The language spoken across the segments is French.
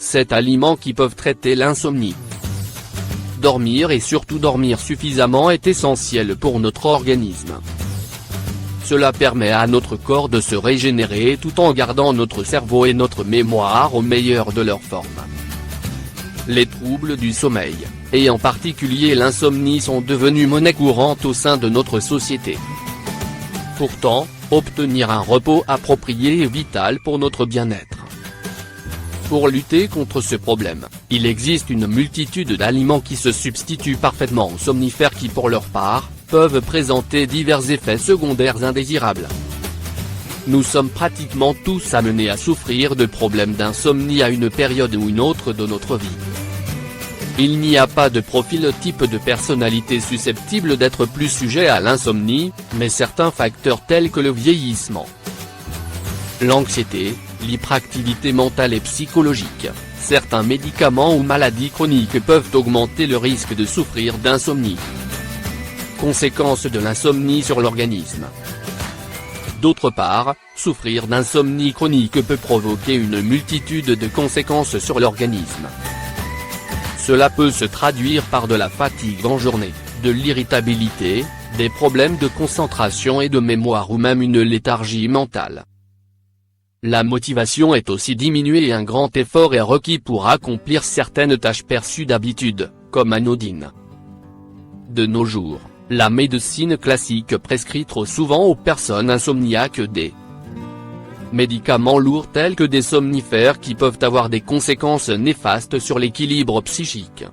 7 aliments qui peuvent traiter l'insomnie. Dormir et surtout dormir suffisamment est essentiel pour notre organisme. Cela permet à notre corps de se régénérer tout en gardant notre cerveau et notre mémoire au meilleur de leur forme. Les troubles du sommeil, et en particulier l'insomnie, sont devenus monnaie courante au sein de notre société. Pourtant, obtenir un repos approprié est vital pour notre bien-être. Pour lutter contre ce problème, il existe une multitude d'aliments qui se substituent parfaitement aux somnifères qui pour leur part, peuvent présenter divers effets secondaires indésirables. Nous sommes pratiquement tous amenés à souffrir de problèmes d'insomnie à une période ou une autre de notre vie. Il n'y a pas de profil type de personnalité susceptible d'être plus sujet à l'insomnie, mais certains facteurs tels que le vieillissement, l'anxiété, l'hyperactivité mentale et psychologique, certains médicaments ou maladies chroniques peuvent augmenter le risque de souffrir d'insomnie. Conséquences de l'insomnie sur l'organisme. D'autre part, souffrir d'insomnie chronique peut provoquer une multitude de conséquences sur l'organisme. Cela peut se traduire par de la fatigue en journée, de l'irritabilité, des problèmes de concentration et de mémoire ou même une léthargie mentale. La motivation est aussi diminuée et un grand effort est requis pour accomplir certaines tâches perçues d'habitude, comme anodines. De nos jours, la médecine classique prescrit trop souvent aux personnes insomniaques des médicaments lourds tels que des somnifères qui peuvent avoir des conséquences néfastes sur l'équilibre psychique.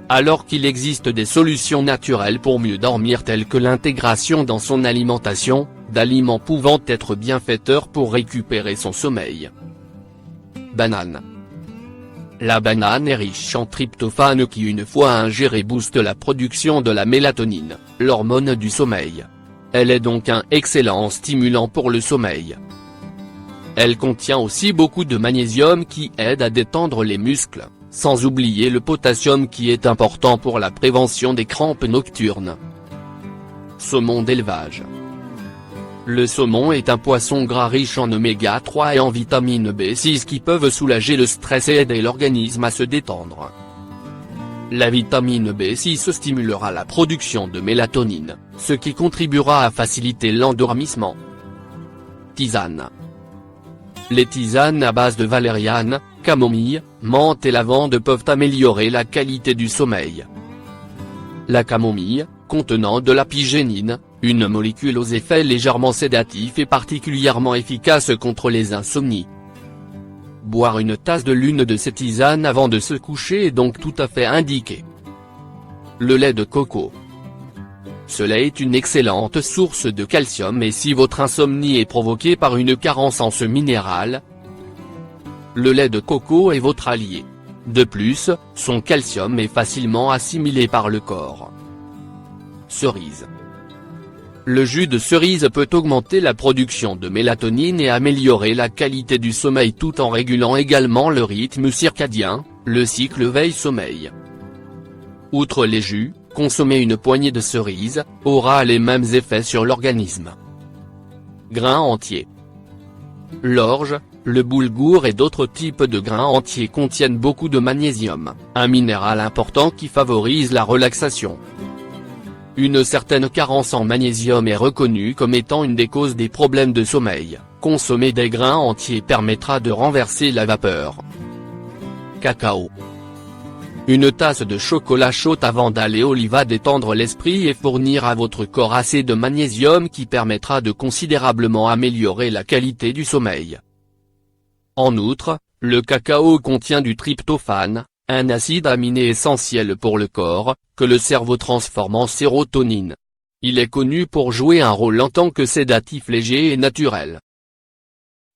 Alors qu'il existe des solutions naturelles pour mieux dormir telles que l'intégration dans son alimentation, d'aliments pouvant être bienfaiteurs pour récupérer son sommeil. Banane. La banane est riche en tryptophane qui une fois ingérée booste la production de la mélatonine, l'hormone du sommeil. Elle est donc un excellent stimulant pour le sommeil. Elle contient aussi beaucoup de magnésium qui aide à détendre les muscles, sans oublier le potassium qui est important pour la prévention des crampes nocturnes. Saumon d'élevage. Le saumon est un poisson gras riche en oméga 3 et en vitamine B6 qui peuvent soulager le stress et aider l'organisme à se détendre. La vitamine B6 stimulera la production de mélatonine, ce qui contribuera à faciliter l'endormissement. Tisane. Les tisanes à base de valériane, camomille, menthe et lavande peuvent améliorer la qualité du sommeil. La camomille, contenant de l'apigénine, une molécule aux effets légèrement sédatifs est particulièrement efficace contre les insomnies. Boire une tasse de l'une de ces tisanes avant de se coucher est donc tout à fait indiqué. Le lait de coco. Ce lait est une excellente source de calcium et si votre insomnie est provoquée par une carence en ce minéral, le lait de coco est votre allié. De plus, son calcium est facilement assimilé par le corps. Cerise. Le jus de cerise peut augmenter la production de mélatonine et améliorer la qualité du sommeil tout en régulant également le rythme circadien, le cycle veille-sommeil. Outre les jus, consommer une poignée de cerises aura les mêmes effets sur l'organisme. Grains entiers. L'orge, le boulgour et d'autres types de grains entiers contiennent beaucoup de magnésium, un minéral important qui favorise la relaxation. Une certaine carence en magnésium est reconnue comme étant une des causes des problèmes de sommeil. Consommer des grains entiers permettra de renverser la vapeur. Cacao. Une tasse de chocolat chaud avant d'aller au lit va détendre l'esprit et fournir à votre corps assez de magnésium qui permettra de considérablement améliorer la qualité du sommeil. En outre, le cacao contient du tryptophane, un acide aminé essentiel pour le corps, que le cerveau transforme en sérotonine. Il est connu pour jouer un rôle en tant que sédatif léger et naturel.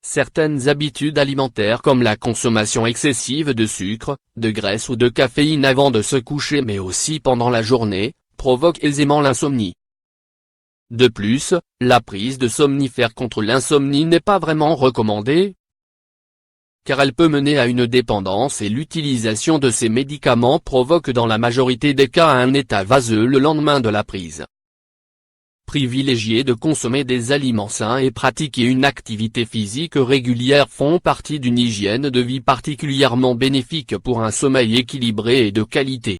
Certaines habitudes alimentaires comme la consommation excessive de sucre, de graisse ou de caféine avant de se coucher mais aussi pendant la journée, provoquent aisément l'insomnie. De plus, la prise de somnifères contre l'insomnie n'est pas vraiment recommandée, car elle peut mener à une dépendance et l'utilisation de ces médicaments provoque dans la majorité des cas un état vaseux le lendemain de la prise. Privilégier de consommer des aliments sains et pratiquer une activité physique régulière font partie d'une hygiène de vie particulièrement bénéfique pour un sommeil équilibré et de qualité.